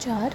4